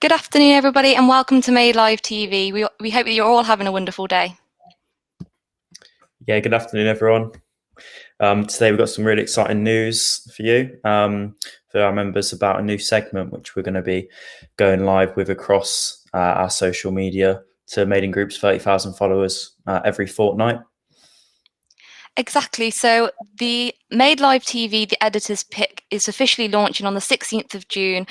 Good afternoon, everybody, and welcome to Made Live TV. We hope that you're all having a wonderful day. Yeah, good afternoon, everyone. Today we've got some really exciting news for you, for our members, about a new segment which we're going to be going live with across our social media to Made in Group's 30,000 followers every fortnight. Exactly. So the Made Live TV, the editor's pick, is officially launching on the 16th of June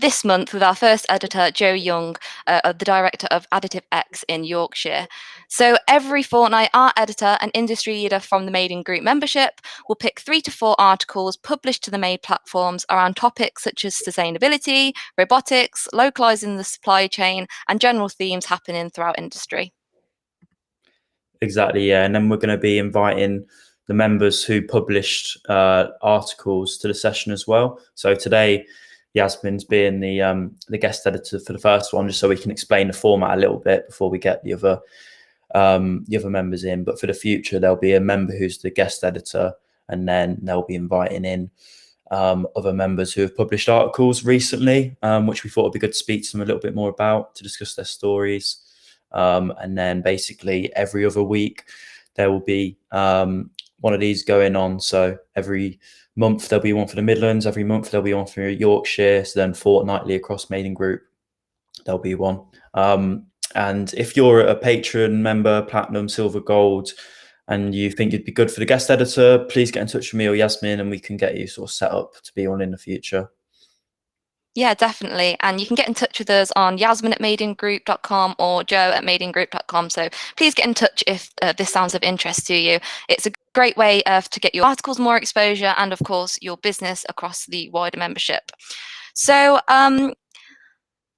this month with our first editor, Joe Young, the director of Additive X in Yorkshire. So every fortnight, our editor, an industry leader from the Made in Group membership, will pick 3 to 4 articles published to the Made platforms around topics such as sustainability, robotics, localizing the supply chain, and general themes happening throughout industry. Exactly, yeah. And then we're going to be inviting the members who published articles to the session as well. So today, Yasmin's being the guest editor for the first one, just so we can explain the format a little bit before we get the other members in. But for the future, there'll be a member who's the guest editor, and then they'll be inviting in other members who have published articles recently, which we thought would be good to speak to them a little bit more about, to discuss their stories. And then basically every other week there will be one of these going on. So every month there'll be one for the Midlands, every month there'll be one for Yorkshire, so then fortnightly across Made in Group there'll be one. And if you're a patron member, platinum, silver, gold, and you think you'd be good for the guest editor, please get in touch with me or Yasmin and we can get you sort of set up to be on in the future. Yeah, definitely. And you can get in touch with us on yasmin@madeingroup.com or joe@madeingroup.com. So please get in touch if this sounds of interest to you. It's a great way to get your articles more exposure and, of course, your business across the wider membership. So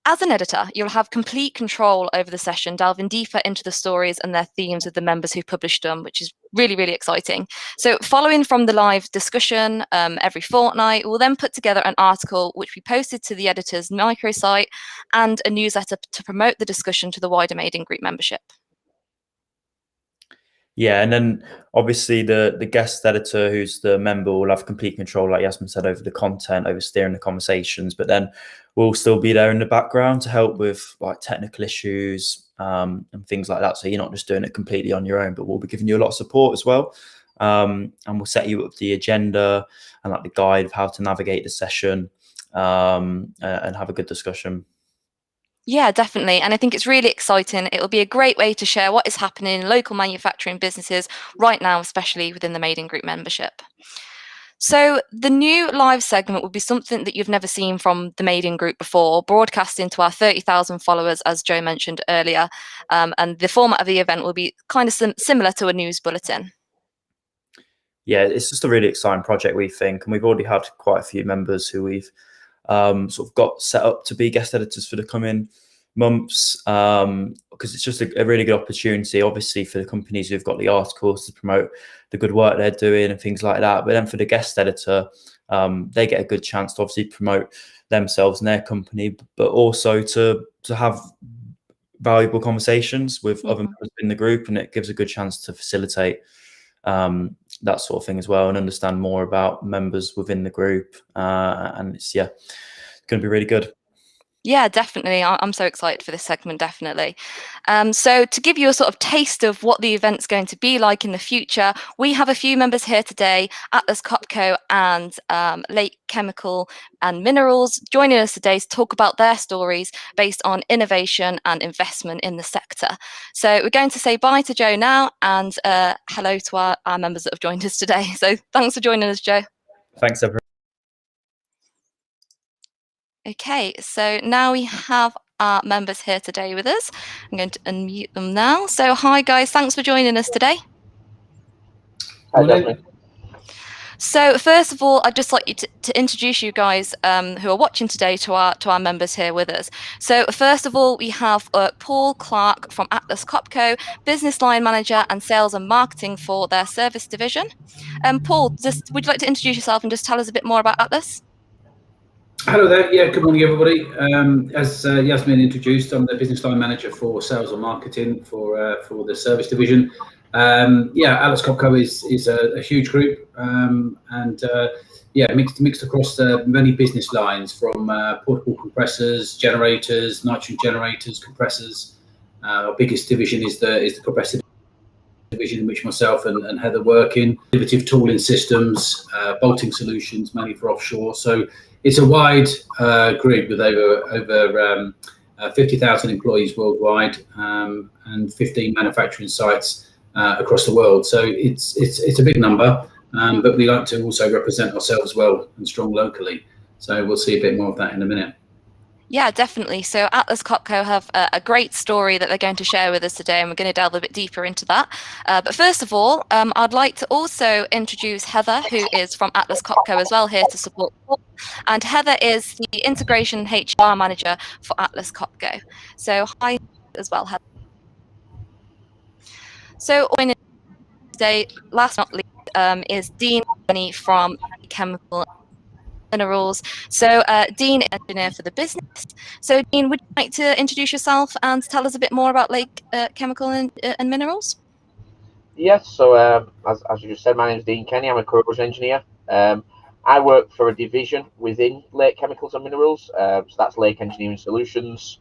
as an editor, you'll have complete control over the session, delving deeper into the stories and their themes of the members who published them, which is really, really exciting. So following from the live discussion every fortnight, we'll then put together an article which we posted to the editor's microsite and a newsletter to promote the discussion to the wider Made in Group membership. Yeah, and then obviously the guest editor, who's the member, will have complete control, like Yasmin said, over the content, over steering the conversations, but then we'll still be there in the background to help with like technical issues and things like that. So you're not just doing it completely on your own, but we'll be giving you a lot of support as well. And we'll set you up the agenda and like the guide of how to navigate the session and have a good discussion. Yeah, definitely. And I think it's really exciting. It will be a great way to share what is happening in local manufacturing businesses right now, especially within the Made in Group membership. So the new live segment will be something that you've never seen from the Made in Group before, broadcasting to our 30,000 followers, as Joe mentioned earlier. And the format of the event will be kind of similar to a news bulletin. Yeah, it's just a really exciting project, we think. And we've already had quite a few members who we've sort of got set up to be guest editors for the coming months, because it's just a really good opportunity, obviously, for the companies who've got the articles to promote the good work they're doing and things like that. But then for the guest editor, they get a good chance to obviously promote themselves and their company, but also to have valuable conversations with other members in the group, and it gives a good chance to facilitate that sort of thing as well, and understand more about members within the group. And it's going to be really good. Yeah, definitely. I'm so excited for this segment, definitely. So to give you a sort of taste of what the event's going to be like in the future, we have a few members here today, Atlas Copco and Lake Chemical and Minerals, joining us today to talk about their stories based on innovation and investment in the sector. So we're going to say bye to Joe now, and hello to our members that have joined us today. So thanks for joining us, Joe. Thanks, everyone. Okay, so now we have our members here today with us. I'm going to unmute them now. So hi guys, thanks for joining us today. Hi. So first of all, I'd just like you to introduce you guys who are watching today to our members here with us. So first of all, we have Paul Clark from Atlas Copco, Business Line Manager and Sales and Marketing for their service division. Paul, would you like to introduce yourself and just tell us a bit more about Atlas? Hello there. Yeah, good morning, everybody. As Yasmin introduced, I'm the Business Line Manager for Sales and Marketing for the service division. Atlas Copco is a huge group, mixed across many business lines, from portable compressors, generators, nitrogen generators, compressors. Our biggest division is the compressor division, in which myself and Heather work in. Innovative tooling systems, bolting solutions, mainly for offshore. So it's a wide group with over 50,000 employees worldwide, and 15 manufacturing sites across the world. So it's a big number, but we like to also represent ourselves well and strong locally. So we'll see a bit more of that in a minute. Yeah, definitely. So Atlas Copco have a great story that they're going to share with us today, and we're going to delve a bit deeper into that. But first of all, I'd like to also introduce Heather, who is from Atlas Copco as well, here to support. And Heather is the Integration HR Manager for Atlas Copco. So hi as well, Heather. So today, last but not least, is Dean from Chemical Minerals. So Dean is engineer for the business. So Dean, would you like to introduce yourself and tell us a bit more about Lake Chemical and Minerals? Yes, so as you just said, my name is Dean Kenny. I'm a corrosion engineer. I work for a division within Lake Chemicals and Minerals, so that's Lake Engineering Solutions.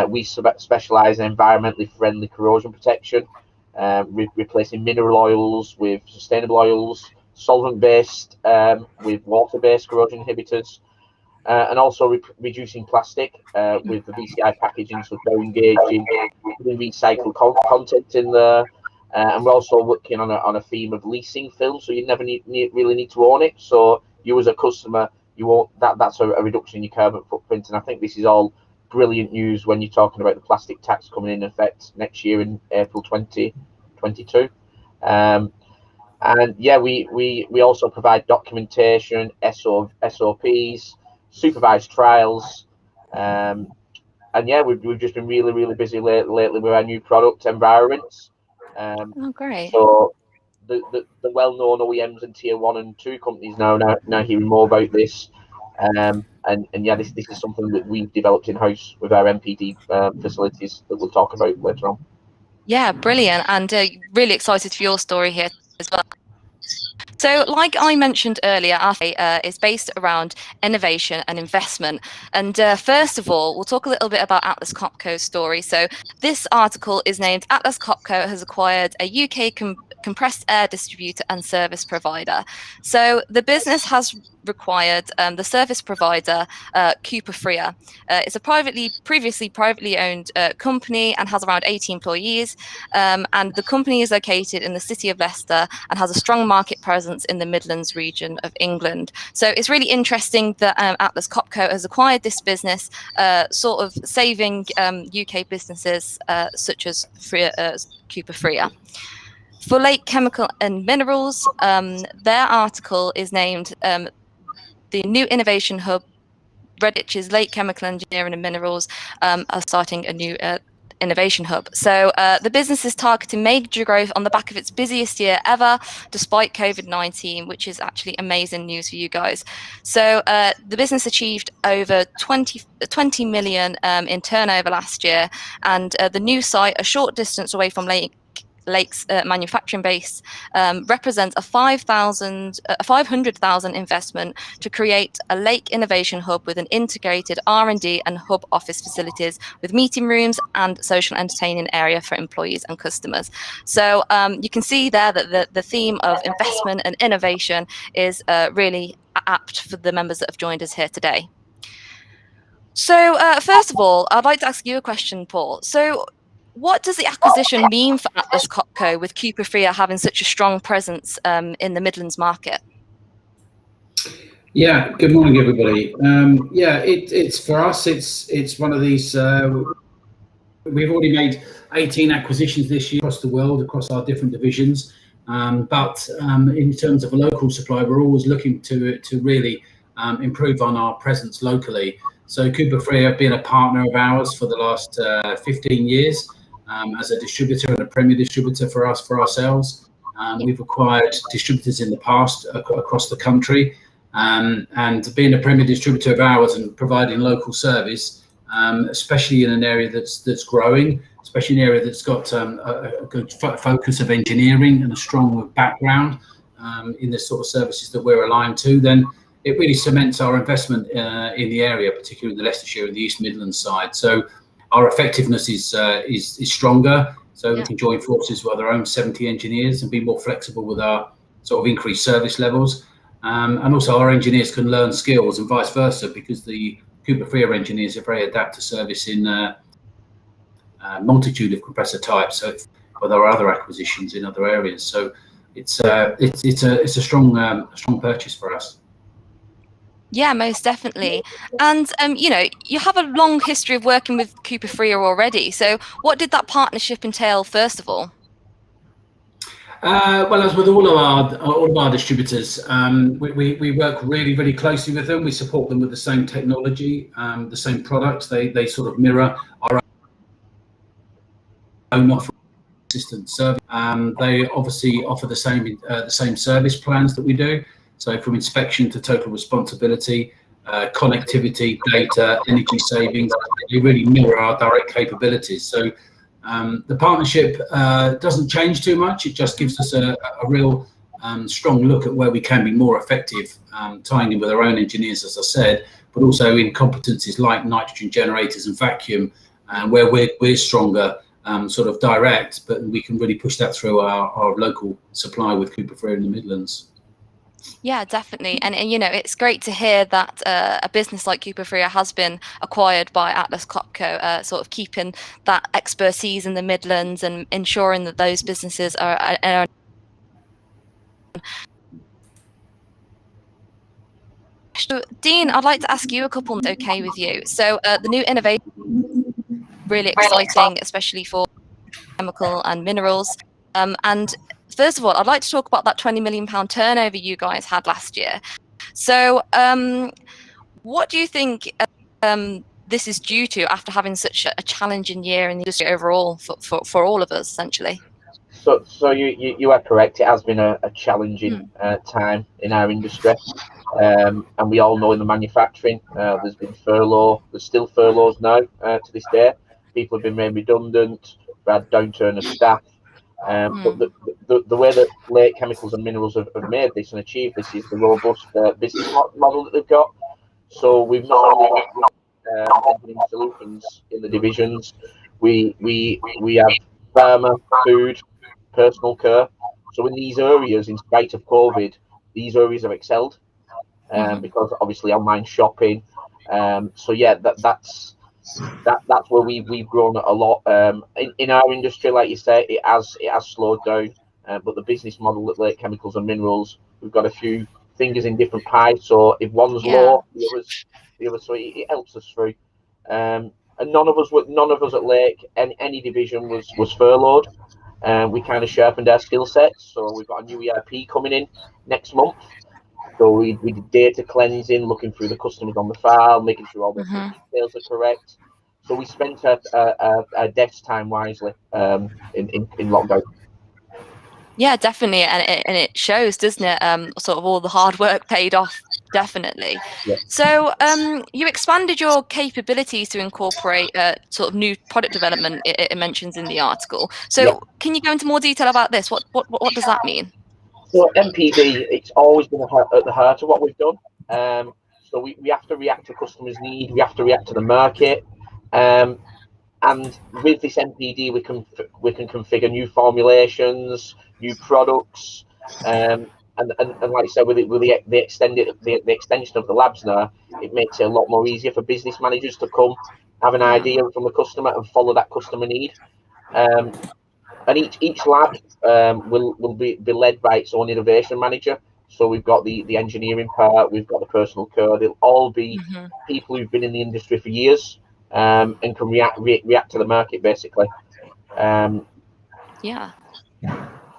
We specialise in environmentally friendly corrosion protection, replacing mineral oils with sustainable oils, solvent-based with water-based corrosion inhibitors, and also reducing plastic with the VCI packaging, so very engaging, putting recycled content in there. And we're also working on a theme of leasing film, so you never really need to own it. So you as a customer, you won't. That's a reduction in your carbon footprint. And I think this is all brilliant news when you're talking about the plastic tax coming in effect next year in April 2022. And yeah, we also provide documentation, SOPs, supervised trials, and yeah, we've just been really busy lately with our new product environments. Oh, great! So the well-known OEMs and tier 1 and 2 companies now hearing more about this, and yeah, this is something that we've developed in house with our MPD facilities that we'll talk about later on. Yeah, brilliant, and really excited for your story here as well. So, like I mentioned earlier, our is based around innovation and investment. And first of all, we'll talk a little bit about Atlas Copco's story. So, this article is named Atlas Copco has acquired a UK compressed air distributor and service provider. So, the business has required the service provider Cooper Freer. It's a previously privately owned company and has around 80 employees. And the company is located in the city of Leicester and has a strong market presence in the Midlands region of England. So it's really interesting that Atlas Copco has acquired this business, sort of saving UK businesses such as Cooper Freer. For Lake Chemical and Minerals, their article is named the new innovation hub. Redditch's Lake Chemical Engineering and Minerals are starting a new innovation hub. So the business is targeting major growth on the back of its busiest year ever, despite COVID-19, which is actually amazing news for you guys. So the business achieved over 20 million in turnover last year, and the new site, a short distance away from Lake's manufacturing base, represents a 500,000 investment to create a Lake Innovation Hub with an integrated R&D and hub office facilities with meeting rooms and social entertaining area for employees and customers. So you can see there that the theme of investment and innovation is really apt for the members that have joined us here today. So first of all, I'd like to ask you a question, Paul. So what does the acquisition mean for Atlas Copco, with Cooper Freer having such a strong presence in the Midlands market? Yeah, good morning, everybody. It's for us. It's one of these. We've already made 18 acquisitions this year across the world, across our different divisions. But in terms of a local supply, we're always looking to really improve on our presence locally. So Cooper Freer have been a partner of ours for the last 15 years. As a distributor and a premier distributor for ourselves. We've acquired distributors in the past across the country, and being a premier distributor of ours and providing local service, especially in an area that's growing, especially an area that's got a good focus of engineering and a strong background in the sort of services that we're aligned to, then it really cements our investment in the area, particularly in the Leicestershire and the East Midlands side. So our effectiveness is stronger. So we can join forces with our own 70 engineers and be more flexible with our sort of increased service levels. And also our engineers can learn skills and vice versa, because the Cooper Freer engineers are very adept to service in a multitude of compressor types, so with our other acquisitions in other areas. So it's a strong purchase for us. Yeah, most definitely. And, you know, you have a long history of working with Cooper Freer already. So what did that partnership entail, first of all? Well, as with all of our distributors, we work really, really closely with them. We support them with the same technology, the same products. They sort of mirror our own offering, assistant service. They obviously offer the same service plans that we do. So from inspection to total responsibility, connectivity, data, energy savings, they really mirror our direct capabilities. So the partnership doesn't change too much. It just gives us a real strong look at where we can be more effective, tying in with our own engineers, as I said, but also in competencies like nitrogen generators and vacuum, where we're stronger, sort of direct, but we can really push that through our local supply with Cooper Freer in the Midlands. Yeah, definitely. And you know, it's great to hear that a business like Cooper Freer has been acquired by Atlas Copco, sort of keeping that expertise in the Midlands and ensuring that those businesses are So, Dean, I'd like to ask you a couple, okay with you. So the new innovation, really exciting, especially for chemical and minerals. And first of all, I'd like to talk about that £20 million turnover you guys had last year. So what do you think this is due to after having such a challenging year in the industry overall for all of us, essentially? So you are correct. It has been a challenging time in our industry. And we all know in the manufacturing, there's been furlough. There's still furloughs now to this day. People have been made redundant. We've had downturn of staff. But the way that Lake Chemicals and Minerals have made this and achieved this is the robust business model that they've got. So we've not only got engineering solutions in the divisions, we have pharma, food, personal care. So in these areas, in spite of COVID, these areas have excelled because obviously online shopping. So yeah, that's where we've grown a lot. In our industry, like you say, it has slowed down. But the business model at Lake Chemicals and Minerals, we've got a few fingers in different pies. So if one's low, the other, so it helps us through. And none of us at Lake, any division was furloughed. We kind of sharpened our skill sets. So we've got a new ERP coming in next month. So we did data cleansing, looking through the customers on the file, making sure all the details are correct. So we spent our desk time wisely in lockdown. Yeah, definitely, and it shows, doesn't it? Sort of all the hard work paid off, definitely. Yeah. So you expanded your capabilities to incorporate sort of new product development. It mentions in the article. So can you go into more detail about this? What does that mean? So MPD, it's always been at the heart of what we've done. So we have to react to customers' need. We have to react to the market. And with this MPD, we can configure new formulations, new products, and like I said, with the extension of the labs now, it makes it a lot more easier for business managers to come, have an idea from the customer, and follow that customer need. And each lab will be led by its own innovation manager. So we've got the engineering part, we've got the personal care. They'll all be people who've been in the industry for years and can react to the market, basically. Yeah.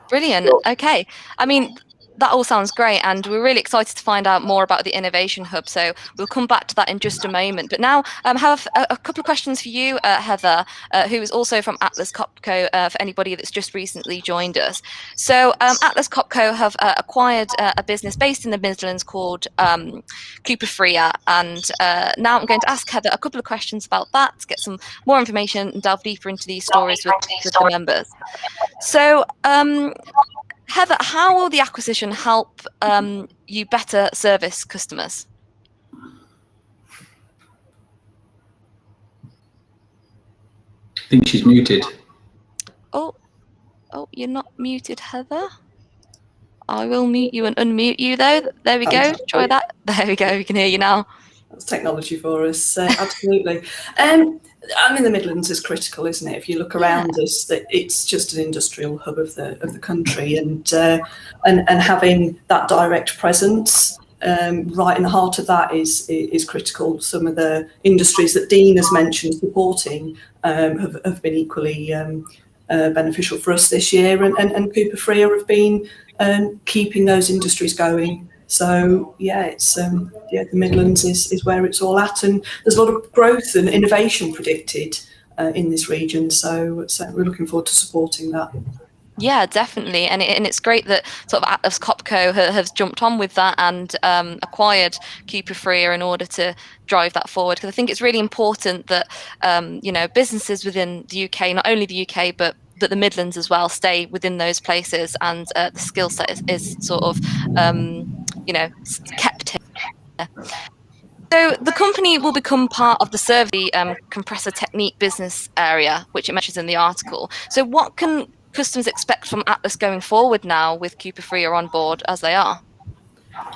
Brilliant. Okay. I mean, that all sounds great, and we're really excited to find out more about the Innovation Hub. So we'll come back to that in just a moment. But now I have a couple of questions for you, Heather, who is also from Atlas Copco, for anybody that's just recently joined us. So Atlas Copco have acquired a business based in the Midlands called Cooper Freer. And now I'm going to ask Heather a couple of questions about that, to get some more information and delve deeper into these stories with the members. So Heather, how will the acquisition help you better service customers? I think she's muted. Oh, you're not muted, Heather. I will mute you and unmute you, though. There we go. Try that. There we go. We can hear you now. That's technology for us. Absolutely. I mean, the Midlands is critical, isn't it? If you look around us, that it's just an industrial hub of the country, and having that direct presence right in the heart of that is critical. Some of the industries that Dean has mentioned supporting have been equally beneficial for us this year, and Cooper Freer have been keeping those industries going. So it's the Midlands is where it's all at, and there's a lot of growth and innovation predicted in this region. So we're looking forward to supporting that. Yeah, definitely, and it's great that sort of Atlas Copco has jumped on with that and acquired Cooper Freer in order to drive that forward. Because I think it's really important that businesses within the UK, not only the UK but the Midlands as well, stay within those places, and the skill set is sort of kept here. So the company will become part of the Servy Compressor Technique business area, which it mentions in the article. So what can customers expect from Atlas going forward now with Cooper Freer on board as they are?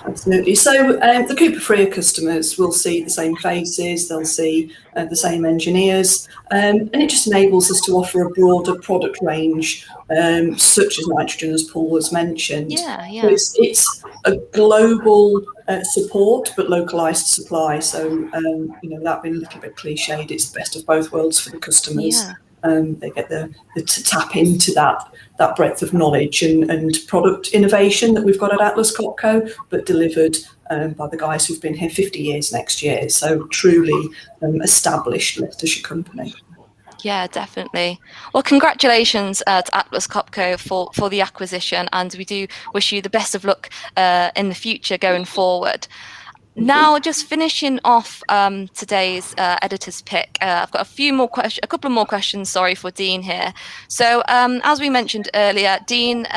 Absolutely. So the Cooper Freer customers will see the same faces, they'll see the same engineers, and it just enables us to offer a broader product range, such as nitrogen, as Paul has mentioned. Yeah. So it's a global support, but localised supply. So, that being a little bit cliched, it's the best of both worlds for the customers. Yeah. They get to tap into that breadth of knowledge and product innovation that we've got at Atlas Copco, but delivered by the guys who've been here 50 years next year. So truly established Leicestershire company. Yeah, definitely. Well, congratulations to Atlas Copco for the acquisition, and we do wish you the best of luck in the future going forward. Now, just finishing off today's editor's pick, I've got a couple of more questions. Sorry, for Dean here. So, as we mentioned earlier, Dean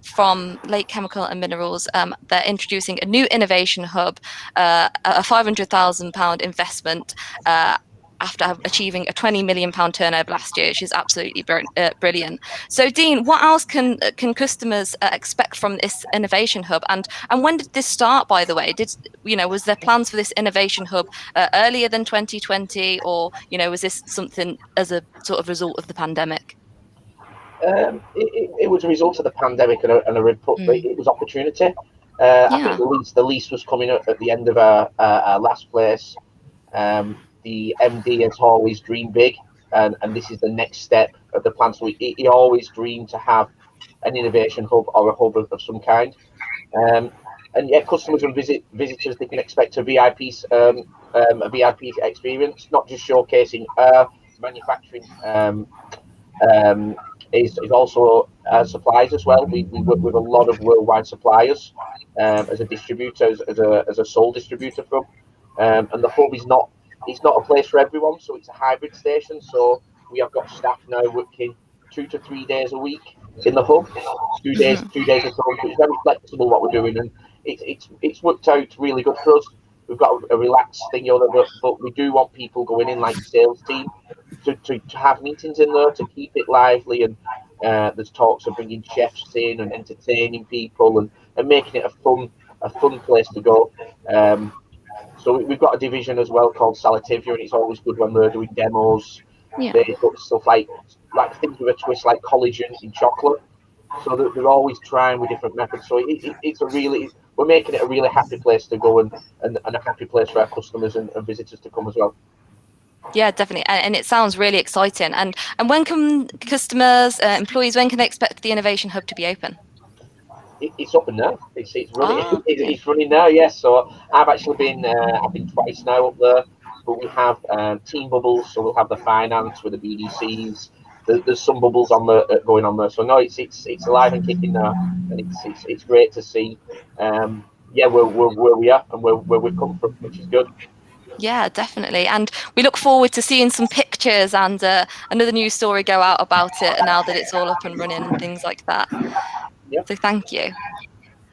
from Lake Chemical and Minerals, they're introducing a new innovation hub, a £500,000 investment. After achieving a £20 million turnover last year, which is absolutely brilliant. So, Dean, what else can customers expect from this innovation hub? And when did this start, by the way? Was there plans for this innovation hub earlier than 2020, or was this something as a sort of result of the pandemic? It was a result of the pandemic and it was opportunity. I think the lease was coming up at the end of our last place. The MD has always dreamed big, and this is the next step of the plan. So he always dreamed to have an innovation hub or a hub of some kind. Customers and visitors, they can expect a VIP experience, not just showcasing our manufacturing. Is also supplies as well. We work with a lot of worldwide suppliers as a distributor, as a sole distributor from, and the hub is not. It's not a place for everyone, so it's a hybrid station. So we have got staff now working 2 to 3 days a week in the hub, 2 days at home. So it's very flexible what we're doing, and it's worked out really good for us. We've got a relaxed thing, but we do want people going in like the sales team to have meetings in there to keep it lively, and there's talks of bringing chefs in and entertaining people and making it a fun place to go. So we've got a division as well called Salativia, and it's always good when they're doing demos. Yeah. They put stuff like things with a twist, like collagen in chocolate. So they're always trying with different methods. So we're making it a really happy place to go and a happy place for our customers and visitors to come as well. Yeah, definitely, and it sounds really exciting. And when can customers, employees, when can they expect the innovation hub to be open? It's up and now. It's running. Ah, okay. It's running now. Yes. So I've actually been. I've been twice now up there. But we have team bubbles, so we'll have the finance with the BDCs. There's some bubbles on the going on there. So no, it's alive and kicking now, and it's great to see. Yeah, where we are and where we've come from, which is good. Yeah, definitely. And we look forward to seeing some pictures and another news story go out about it now that it's all up and running and things like that. Yep. So thank you.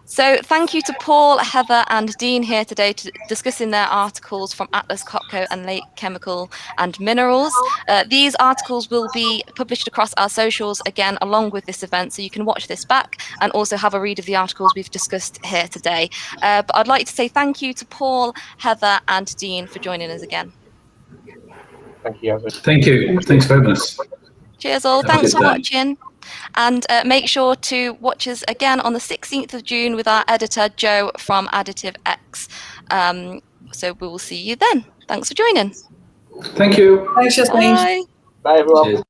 So thank you to Paul, Heather and Dean here today discussing their articles from Atlas Copco and Lake Chemical and Minerals. These articles will be published across our socials again along with this event, so you can watch this back and also have a read of the articles we've discussed here today. But I'd like to say thank you to Paul, Heather and Dean for joining us again. Thank you. Thank you. Thanks very much. Cheers all. Have a Thanks good for day. watching. And make sure to watch us again on the 16th of June with our editor, Joe from Additive X. So we will see you then. Thanks for joining. Thank you. Thanks, Jasmine. Bye. Bye, everyone. Cheers.